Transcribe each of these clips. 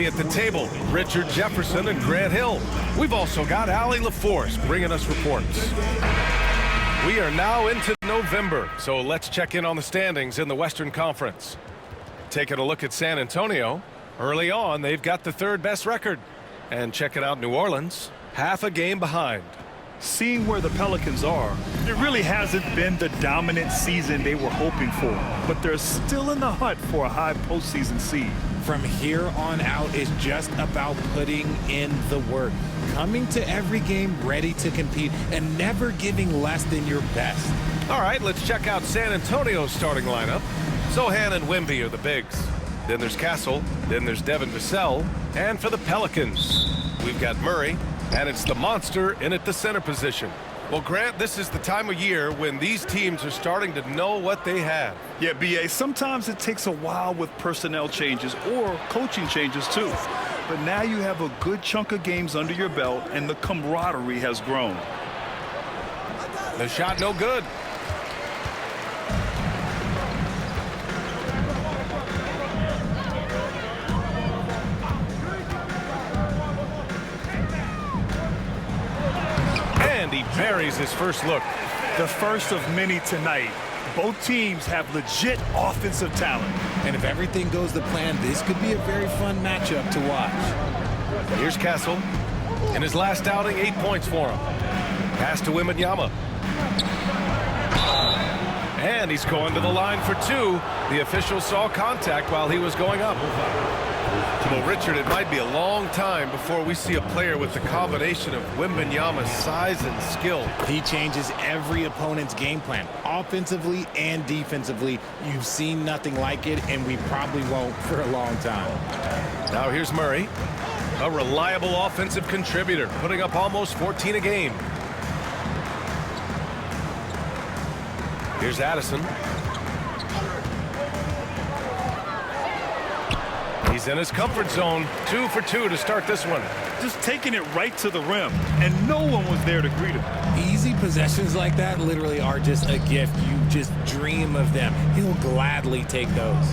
Wemby at the table, Richard Jefferson and Grant Hill. We've also got Allie LaForce bringing us reports. We are now into November, so let's check in on the standings in the Western Conference. Taking a look at San Antonio. Early on, they've got the third best record. And checking out New Orleans, half a game behind. Seeing where the Pelicans are, it really hasn't been the dominant season they were hoping for, but they're still in the hunt for a high postseason seed. From here on out is just about putting in the work, coming to every game ready to compete, and never giving less than your best. All right, let's check out San Antonio's starting lineup. Sohan and Wemby are the bigs. Then there's Castle, then there's Devin Vassell, and for the Pelicans, we've got Murray, and it's the monster in at the center position. Well, Grant, this is the time of year when these teams are starting to know what they have. Yeah, B.A., sometimes it takes a while with personnel changes or coaching changes, too. But now you have a good chunk of games under your belt, and the camaraderie has grown. The shot no good. And he buries his first look. The first of many tonight. Both teams have legit offensive talent. And if everything goes to plan, this could be a very fun matchup to watch. Here's Castle. In his last outing, 8 points for him. Pass to Wembanyama. And he's going to the line for two. The official saw contact while he was going up. Well, Richard, it might be a long time before we see a player with the combination of Wembanyama's size and skill. He changes every opponent's game plan, offensively and defensively. You've seen nothing like it, and we probably won't for a long time. Now here's Murray, a reliable offensive contributor, putting up almost 14 a game. Here's Addison. He's in his comfort zone. 2 for 2 to start this one. Just taking it right to the rim, and no one was there to greet him. Easy possessions like that literally are just a gift. You just dream of them. He'll gladly take those.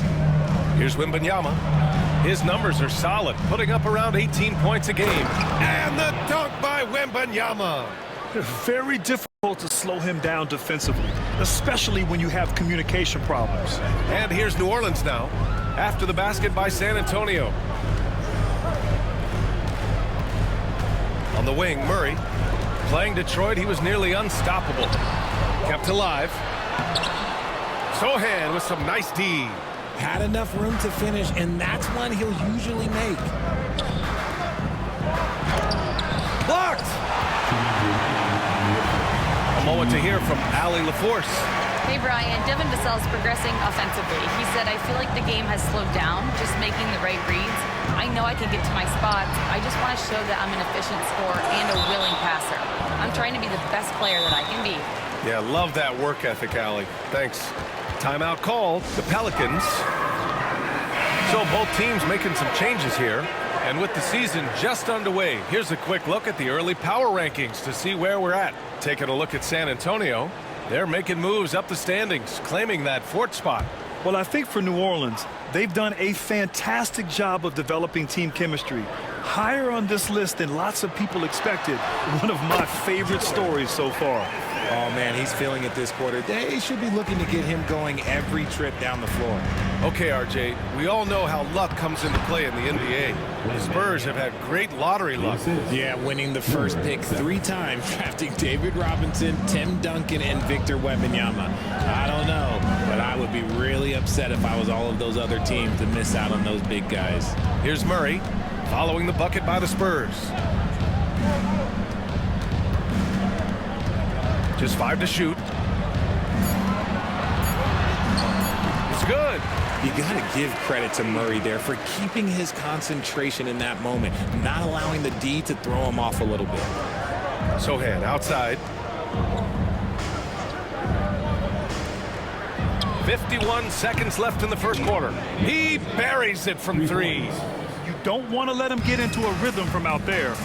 Here's Wembanyama. His numbers are solid, putting up around 18 points a game. And the dunk by Wembanyama. Very difficult to slow him down defensively, especially when you have communication problems. And here's New Orleans now, after the basket by San Antonio. On the wing, Murray. Playing Detroit, he was nearly unstoppable. Kept alive. Sohan with some nice D. Had enough room to finish, and that's one he'll usually make. Blocked! A moment to hear from Allie LaForce. Hey, Brian. Devin Vassell's progressing offensively. He said, I feel like the game has slowed down, just making the right reads. I know I can get to my spots. I just want to show that I'm an efficient scorer and a willing passer. I'm trying to be the best player that I can be. Yeah, love that work ethic, Allie. Thanks. Timeout called. The Pelicans. So both teams making some changes here. And with the season just underway, here's a quick look at the early power rankings to see where we're at. Taking a look at San Antonio. They're making moves up the standings, claiming that fourth spot. Well, I think for New Orleans, they've done a fantastic job of developing team chemistry. Higher on this list than lots of people expected. One of my favorite stories so far. Oh, man, he's feeling it this quarter. They should be looking to get him going every trip down the floor. Okay, RJ, we all know how luck comes into play in the NBA. The Spurs have had great lottery luck. Yeah, winning the first pick 3 times, drafting David Robinson, Tim Duncan, and Victor Wembanyama. I don't know, but I would be really upset if I was all of those other teams to miss out on those big guys. Here's Murray, following the bucket by the Spurs. Just 5 to shoot. It's good. You got to give credit to Murray there for keeping his concentration in that moment, not allowing the D to throw him off a little bit. Sohan outside. 51 seconds left in the first quarter. He buries it from 3. You don't want to let him get into a rhythm from out there.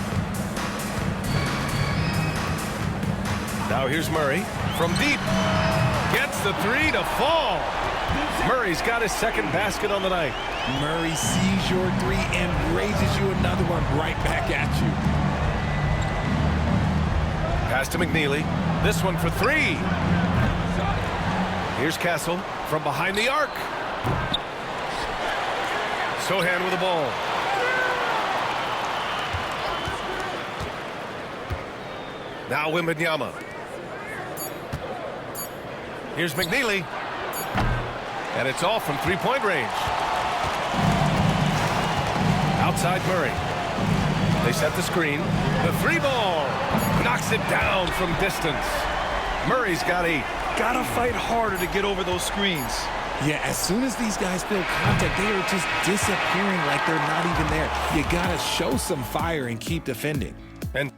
Now here's Murray from deep. Gets the 3 to fall. Murray's got his second basket on the night. Murray sees your three and raises you another one right back at you. Pass to McNeely. This one for three. Here's Castle from behind the arc. Sohan with the ball. Now WembyvsAndersion. Here's McNeely. And it's all from three-point range. Outside Murray. They set the screen. The three ball knocks it down from distance. Murray's got 8. Gotta fight harder to get over those screens. Yeah, as soon as these guys feel contact, they are just disappearing like they're not even there. You gotta show some fire and keep defending. And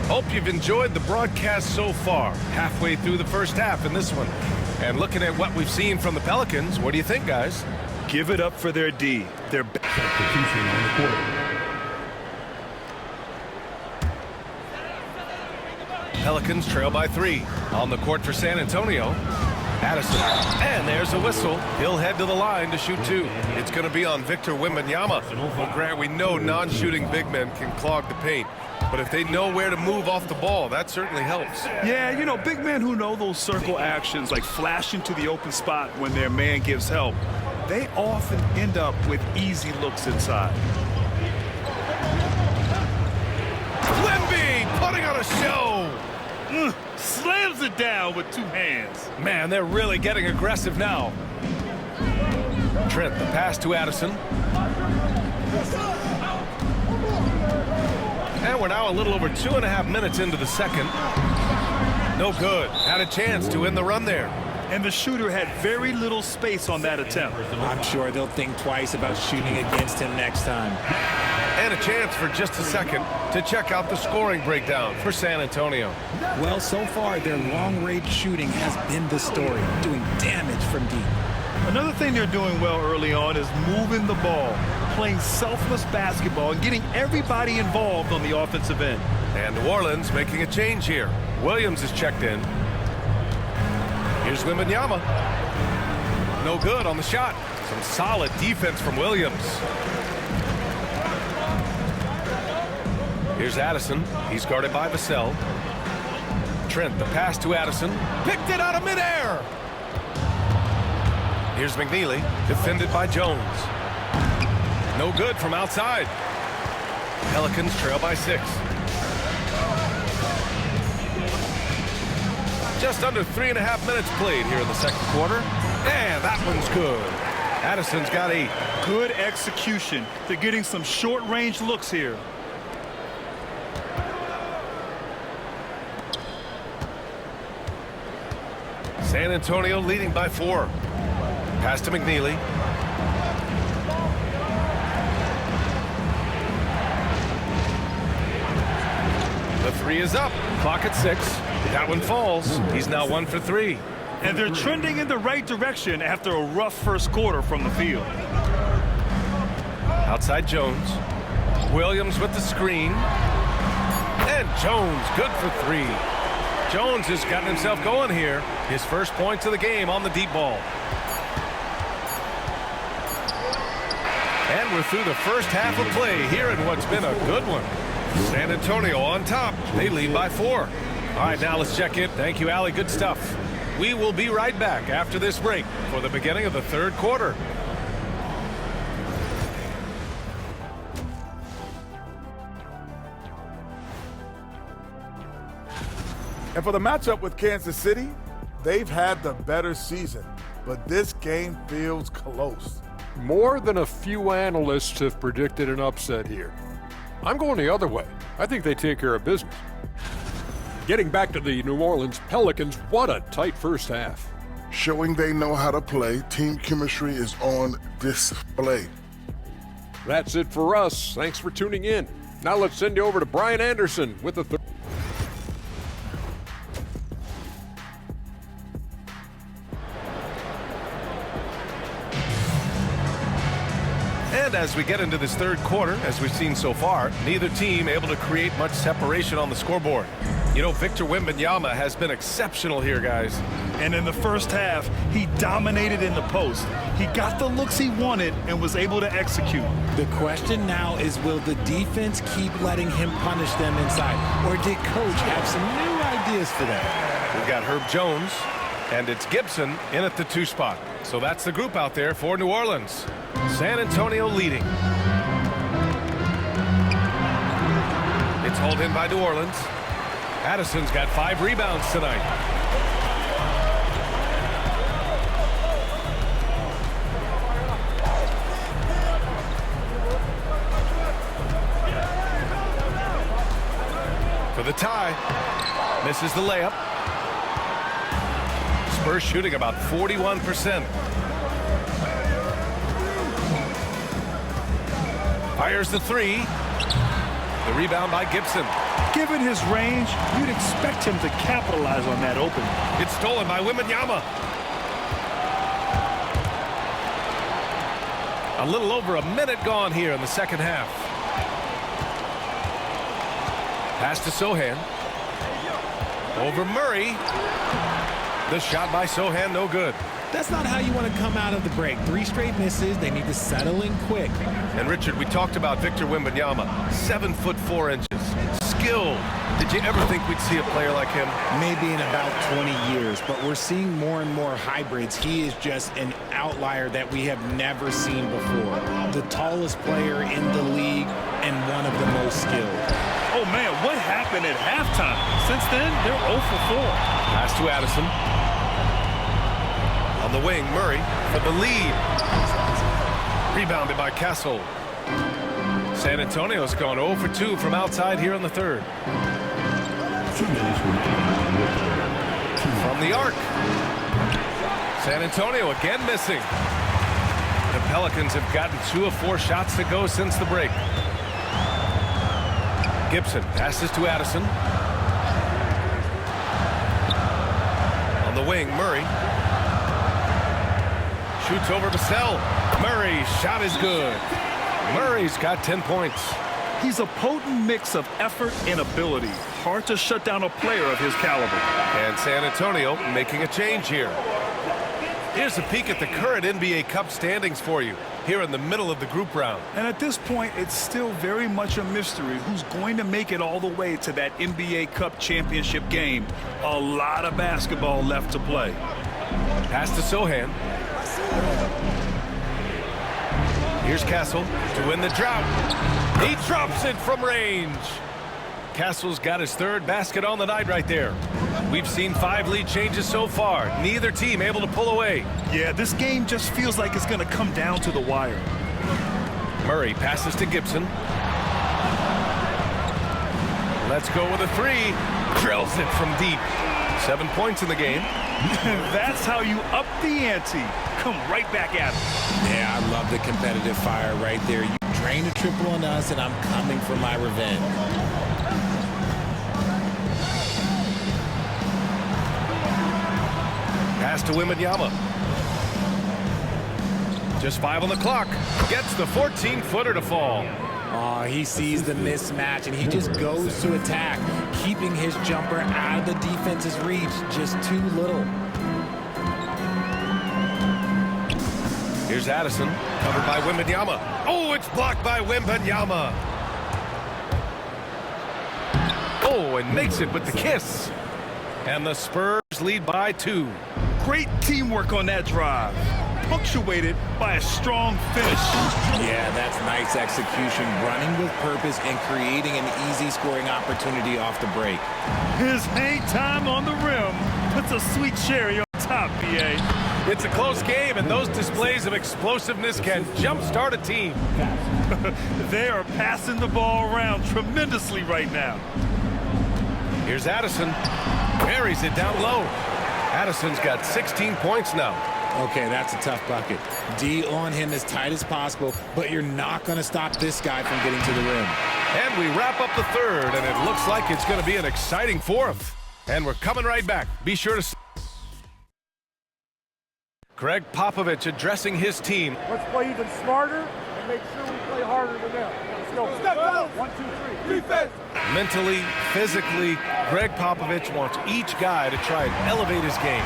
hope you've enjoyed the broadcast so far. Halfway through the first half in this one. And looking at what we've seen from the Pelicans, what do you think, guys? Give it up for their D. Their Substitution on the court. Pelicans trail by 3. On the court for San Antonio. Addison. And there's a whistle. He'll head to the line to shoot 2. It's going to be on Victor Wembanyama. Well, Grant, we know non-shooting big men can clog the paint. But if they know where to move off the ball, that certainly helps. Yeah, you know, big men who know those circle actions, like flashing to the open spot when their man gives help, they often end up with easy looks inside. Wemby putting on a show. Slams it down with 2 hands. Man, they're really getting aggressive now. Trent, the pass to Addison. And we're now a little over 2.5 minutes into the second. No good. Had a chance to end the run there. And the shooter had very little space on that attempt. I'm sure they'll think twice about shooting against him next time. And a chance for just a second to check out the scoring breakdown for San Antonio. Well, so far, their long-range shooting has been the story, doing damage from deep. Another thing they're doing well early on is moving the ball, playing selfless basketball, and getting everybody involved on the offensive end. And New Orleans making a change here. Williams is checked in. Here's Wembanyama. No good on the shot. Some solid defense from Williams. Here's Addison. He's guarded by Vassell. Trent, the pass to Addison. Picked it out of midair. Here's McNeely, defended by Jones. No good from outside. Pelicans trail by 6. Just under 3.5 minutes played here in the second quarter. And that one's good. Addison's got 8. Good execution. They're getting some short-range looks here. San Antonio leading by 4. Pass to McNeely. The 3 is up. Clock at 6. That one falls. He's now 1 for 3. And they're trending in the right direction after a rough first quarter from the field. Outside Jones. Williams with the screen. And Jones good for 3. Jones has gotten himself going here. His first points of the game on the deep ball. And we're through the first half of play here in what's been a good one. San Antonio on top. They lead by 4. All right, now let's check in. Thank you, Allie. Good stuff. We will be right back after this break for the beginning of the third quarter. And for the matchup with Kansas City, they've had the better season, but this game feels close. More than a few analysts have predicted an upset here. I'm going the other way. I think they take care of business. Getting back to the New Orleans Pelicans, what a tight first half. Showing they know how to play, team chemistry is on display. That's it for us. Thanks for tuning in. Now let's send you over to Brian Anderson with the third. And as we get into this third quarter, as we've seen so far, neither team able to create much separation on the scoreboard. You know, Victor Wembanyama has been exceptional here, guys. And in the first half, he dominated in the post. He got the looks he wanted and was able to execute. The question now is, will the defense keep letting him punish them inside? Or did Coach have some new ideas for them? We've got Herb Jones, and it's Gibson in at the 2 spot. So that's the group out there for New Orleans. San Antonio leading. It's hauled in by New Orleans. Addison's got 5 rebounds tonight. For the tie. Misses the layup. Spurs shooting about 41%. Fires the 3. The rebound by Gibson. Given his range, you'd expect him to capitalize on that opening. It's stolen by Wembanyama. A little over a minute gone here in the second half. Pass to Sohan. Over Murray. The shot by Sohan, no good. That's not how you want to come out of the break. 3 straight misses. They need to settle in quick. And Richard, we talked about Victor Wembanyama. 7'4". Skill. Did you ever think we'd see a player like him? Maybe in about 20 years, but we're seeing more and more hybrids. He is just an outlier that we have never seen before. The tallest player in the league and one of the most skilled. Oh, man, what happened at halftime? Since then, they're 0 for 4. Pass to Addison. On the wing, Murray for the lead. Rebounded by Castle. San Antonio's gone 0 for 2 from outside here in the third. 2 minutes remaining. From the arc. San Antonio again missing. The Pelicans have gotten 2 of 4 shots to go since the break. Gibson passes to Addison. On the wing, Murray. Shoots over Vassell. Murray's shot is good. Murray's got 10 points. He's a potent mix of effort and ability. Hard to shut down a player of his caliber. And San Antonio making a change here. Here's a peek at the current NBA Cup standings for you here in the middle of the group round. And at this point, it's still very much a mystery who's going to make it all the way to that NBA Cup championship game. A lot of basketball left to play. Pass to Sohan. Here's Castle to win the drought. He drops it from range. Castle's got his 3rd basket on the night right there. We've seen 5 lead changes so far. Neither team able to pull away. Yeah, this game just feels like it's going to come down to the wire. Murray passes to Gibson. Let's go with a 3. Drills it from deep. 7 points in the game. That's how you up the ante. Come right back at it. Yeah, I love the competitive fire right there. You drain a triple on us, and I'm coming for my revenge. Pass to Wembanyama. Just 5 on the clock. Gets the 14-footer to fall. Oh, he sees the mismatch, and he just goes to attack, keeping his jumper out of the defense's reach. Just too little. Here's Addison, covered by Wembanyama. Oh, it's blocked by Wembanyama. Oh, and makes it with the kiss. And the Spurs lead by 2. Great teamwork on that drive, punctuated by a strong finish. Yeah, that's nice execution, running with purpose and creating an easy scoring opportunity off the break. His hang time on the rim puts a sweet cherry on top, BA. It's a close game, and those displays of explosiveness can jumpstart a team. They are passing the ball around tremendously right now. Here's Addison. Buries it down low. Addison's got 16 points now. Okay, that's a tough bucket. D on him as tight as possible, but you're not going to stop this guy from getting to the rim. And we wrap up the third, and it looks like it's going to be an exciting fourth. And we're coming right back. Be sure to... Greg Popovich addressing his team. Let's play even smarter and make sure we play harder than them. Let's go. Step out. 1, 2, 3. Defense. Mentally, physically, Greg Popovich wants each guy to try and elevate his game.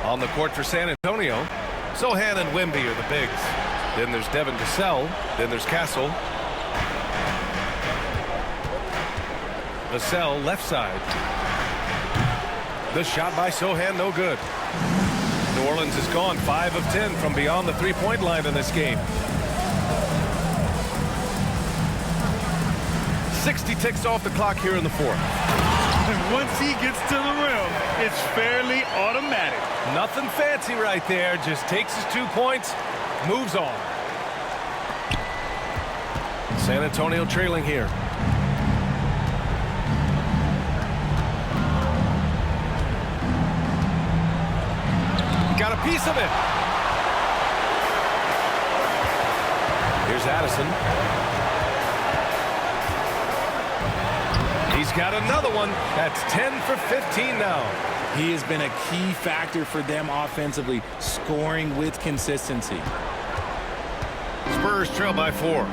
On the court for San Antonio, Sohan and Wemby are the bigs. Then there's Devin Vassell. Then there's Castle. Vassell left side. The shot by Sohan, no good. New Orleans has gone 5 of 10 from beyond the three-point line in this game. 60 ticks off the clock here in the fourth. And once he gets to the rim, it's fairly automatic. Nothing fancy right there. Just takes his 2 points, moves on. San Antonio trailing here. Got a piece of it. Here's Addison. He's got another one. That's 10 for 15 now. He has been a key factor for them offensively, scoring with consistency. Spurs trail by 4.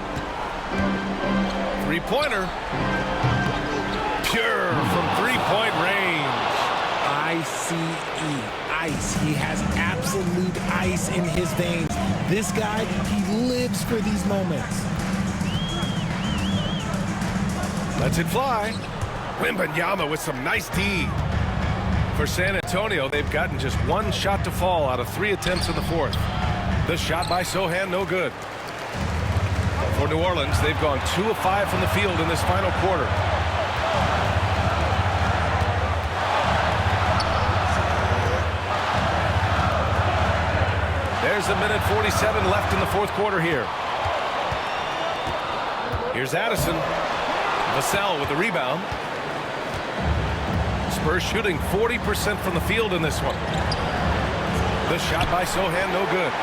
Three-pointer. Pure from three-point range. ICE. Ice. He has absolute ice in his veins. This guy, he lives for these moments. Lets it fly. Wembanyama with some nice D. For San Antonio, they've gotten just 1 shot to fall out of 3 attempts in the fourth. The shot by Sohan, no good. For New Orleans, they've gone 2 of 5 from the field in this final quarter. There's a minute 47 left in the fourth quarter here. Here's Addison. Vassell with the rebound. Spurs shooting 40% from the field in this one. The shot by Sohan, no good.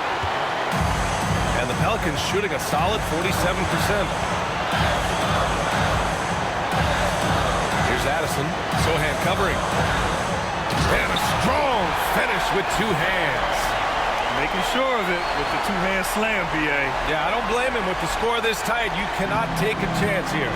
And the Pelicans shooting a solid 47%. Here's Addison. Sohan covering. And a strong finish with 2 hands. Making sure of it with the 2-hand slam, BA. Yeah, I don't blame him with the score this tight. You cannot take a chance here.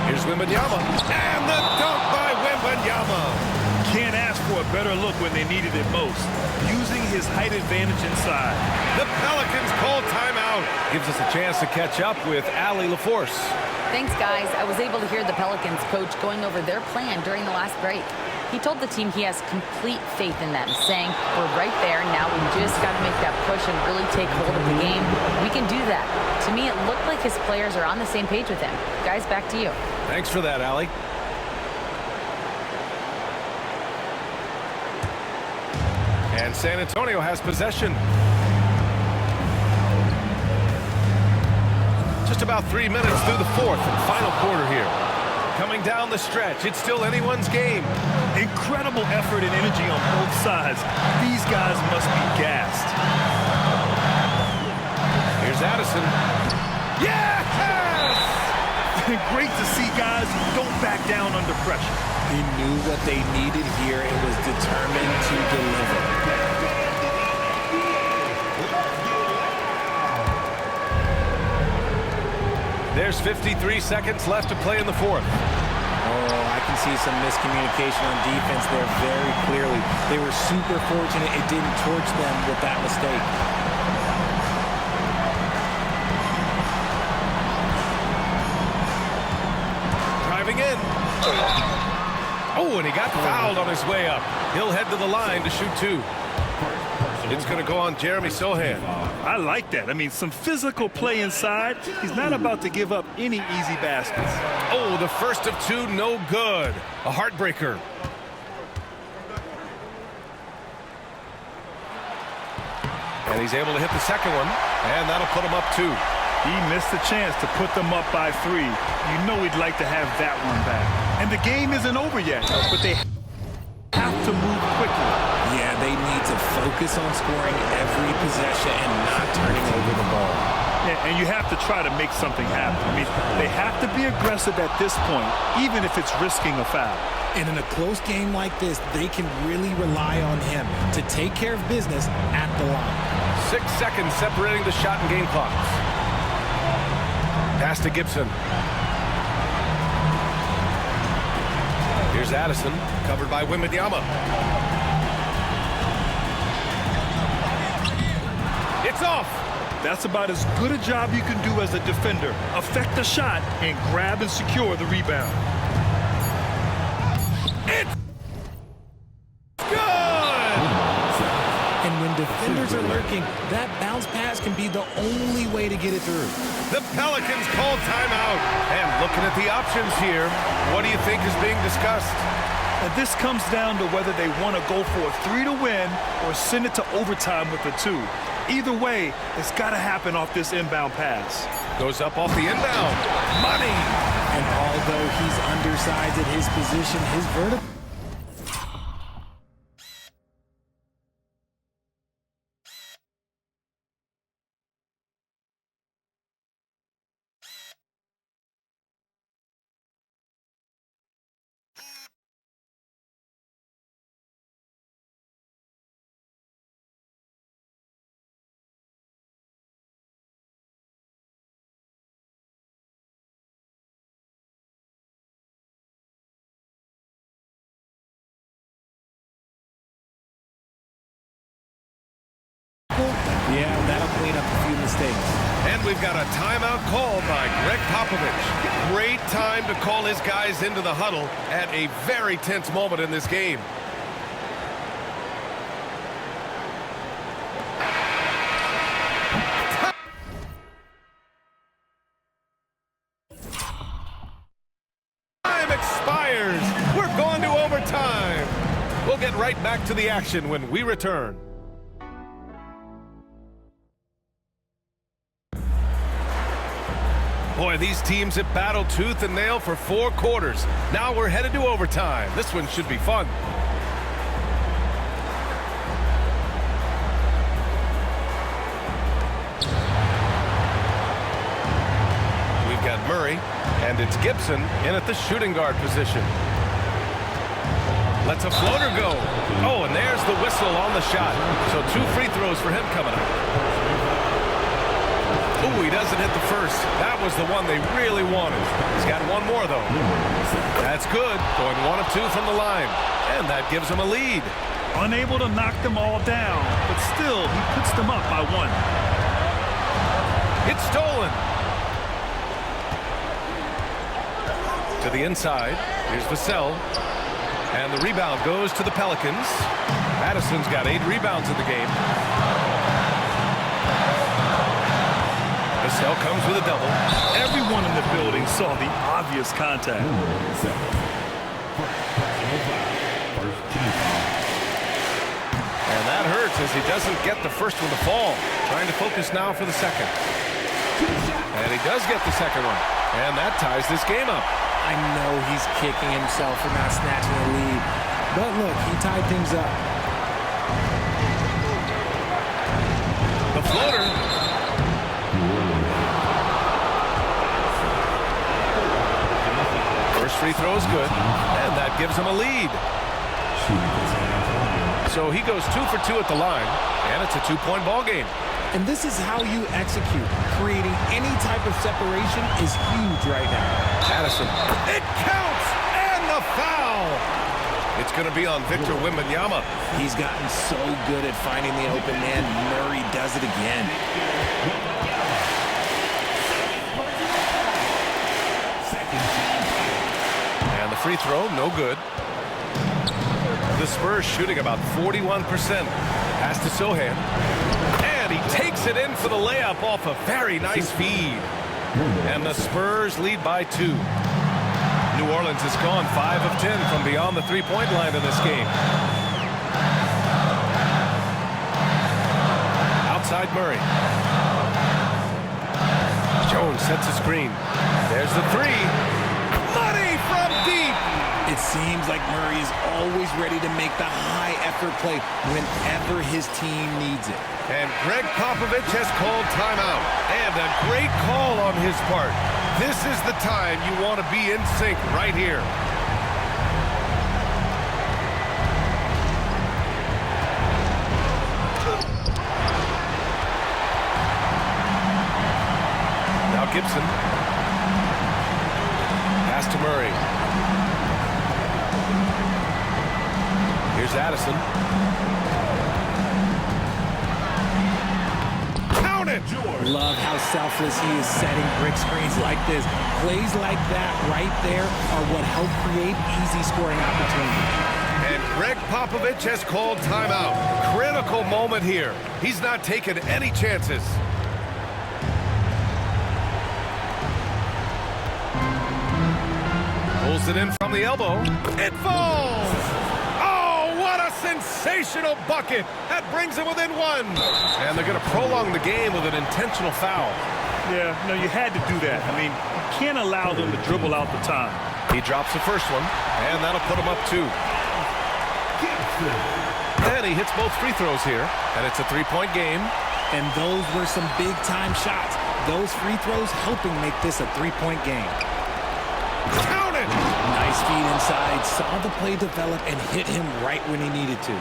Here's Wembanyama. And the dunk by Wembanyama. Can't ask for a better look when they needed it most. Using his height advantage inside. The Pelicans call timeout. Gives us a chance to catch up with Allie LaForce. Thanks, guys. I was able to hear the Pelicans coach going over their plan during the last break. He told the team he has complete faith in them, saying, we're right there, now we just got to make that push and really take hold of the game. We can do that. To me, it looked like his players are on the same page with him. Guys, back to you. Thanks for that, Allie. And San Antonio has possession. Just about 3 minutes through the fourth and final quarter here. Coming down the stretch, it's still anyone's game. Incredible effort and energy on both sides. These guys must be gassed. Here's Addison. Yes! Great to see guys who don't back down under pressure. He knew what they needed here and was determined to deliver. There's 53 seconds left to play in the fourth. Oh, I can see some miscommunication on defense there very clearly. They were super fortunate it didn't torch them with that mistake. Driving in. Oh, and he got fouled on his way up. He'll head to the line to shoot 2. It's going to go on Jeremy Sohan. I like that. I mean, some physical play inside. He's not about to give up any easy baskets. Oh, the first of 2, no good. A heartbreaker. And he's able to hit the second one, and that'll put him up 2. He missed a chance to put them up by 3. You know he'd like to have that one back. And the game isn't over yet, but they have to move quickly. Yeah, they need to focus on scoring every possession and not turning over the ball. Yeah, and you have to try to make something happen. I mean, they have to be aggressive at this point, even if it's risking a foul. And in a close game like this, they can really rely on him to take care of business at the line. 6 seconds separating the shot and game clocks. Pass to Gibson. Here's Addison, covered by WembyvsAndersion. It's off. That's about as good a job you can do as a defender. Affect the shot and grab and secure the rebound. It's good! And when defenders are lurking, that bounce pass can be the only way to get it through. The Pelicans call timeout. And looking at the options here, what do you think is being discussed? And this comes down to whether they want to go for a 3 to win or send it to overtime with a 2. Either way, it's got to happen off this inbound pass. Goes up off the inbound. Money! And although he's undersized at his position, his vertical... Yeah, that'll clean up a few mistakes. And we've got a timeout called by Greg Popovich. Great time to call his guys into the huddle at a very tense moment in this game. Time expires. We're going to overtime. We'll get right back to the action when we return. Boy, these teams have battled tooth and nail for 4 quarters. Now we're headed to overtime. This one should be fun. We've got Murray, and it's Gibson in at the shooting guard position. Lets a floater go. Oh, and there's the whistle on the shot. So 2 free throws for him coming up. Ooh, he doesn't hit the first. That was the one they really wanted. He's got one more, though. That's good. Going 1 of 2 from the line. And that gives him a lead. Unable to knock them all down, but still, he puts them up by 1. It's stolen. To the inside. Here's Vassell. And the rebound goes to the Pelicans. Madison's got 8 rebounds in the game. Vassell comes with a double. Everyone in the building saw the obvious contact. And that hurts as he doesn't get the first one to fall. Trying to focus now for the second. And he does get the second one. And that ties this game up. I know he's kicking himself for not snatching the lead. But look, he tied things up. The floater. First free throw is good, and that gives him a lead. So he goes 2 for 2 at the line, and it's a 2-point ball game. And this is how you execute. Creating any type of separation is huge right now. Addison. It counts, and the foul. It's going to be on Victor Wembanyama. He's gotten so good at finding the open man. Murray does it again. Free throw, no good. The Spurs shooting about 41%. Pass to Sohan. And he takes it in for the layup off a very nice feed. And the Spurs lead by 2. New Orleans has gone 5 of 10 from beyond the three-point line in this game. Outside Murray. Jones sets a screen. There's the 3. Money from deep. It seems like Murray is always ready to make the high-effort play whenever his team needs it. And Greg Popovich has called timeout. And a great call on his part. This is the time you want to be in sync right here. Now Gibson. Pass to Murray. Here's Addison. Count it! Love how selfless he is setting brick screens like this. Plays like that right there are what help create easy scoring opportunities. And Greg Popovich has called timeout. Critical moment here. He's not taking any chances. Pulls it in from the elbow. It falls! Oh, what a sensational bucket! That brings him within one. And they're going to prolong the game with an intentional foul. Yeah, no, you had to do that. I mean, you can't allow them to dribble out the time. He drops the first one, and that'll put him up 2. And he hits both free throws here, and it's a 3-point game. And those were some big-time shots. Those free throws helping make this a 3-point game. Count it! Nice feed inside, saw the play develop and hit him right when he needed to.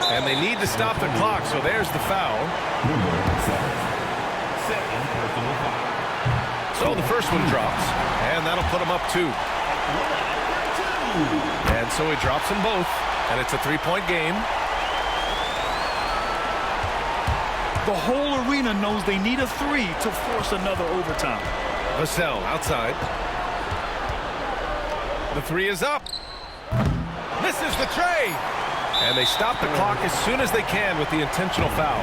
And they need to stop the clock, so there's the foul. So the first one drops, and that'll put him up 2. And so he drops them both, and it's a 3-point game. The whole arena knows they need a 3 to force another overtime. Vassell outside. The 3 is up. Misses the tray. And they stop the clock as soon as they can with the intentional foul.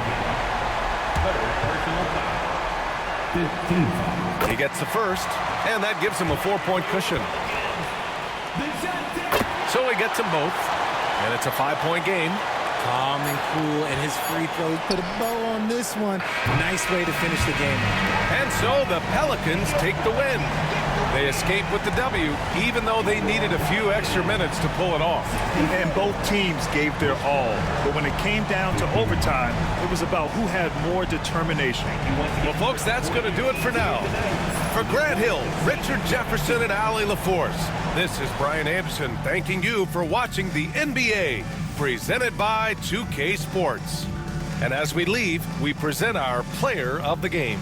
He gets the first, and that gives him a 4-point cushion. So he gets them both, and it's a 5-point game. Calm and cool, and his free throws put a bow on this one. Nice way to finish the game. And so the Pelicans take the win. They escape with the W, even though they needed a few extra minutes to pull it off. And both teams gave their all. But when it came down to overtime, it was about who had more determination. Well, folks, that's going to do it for now. For Grant Hill, Richard Jefferson, and Allie LaForce, this is Brian Anderson thanking you for watching the NBA, presented by 2K Sports. And as we leave, we present our player of the game.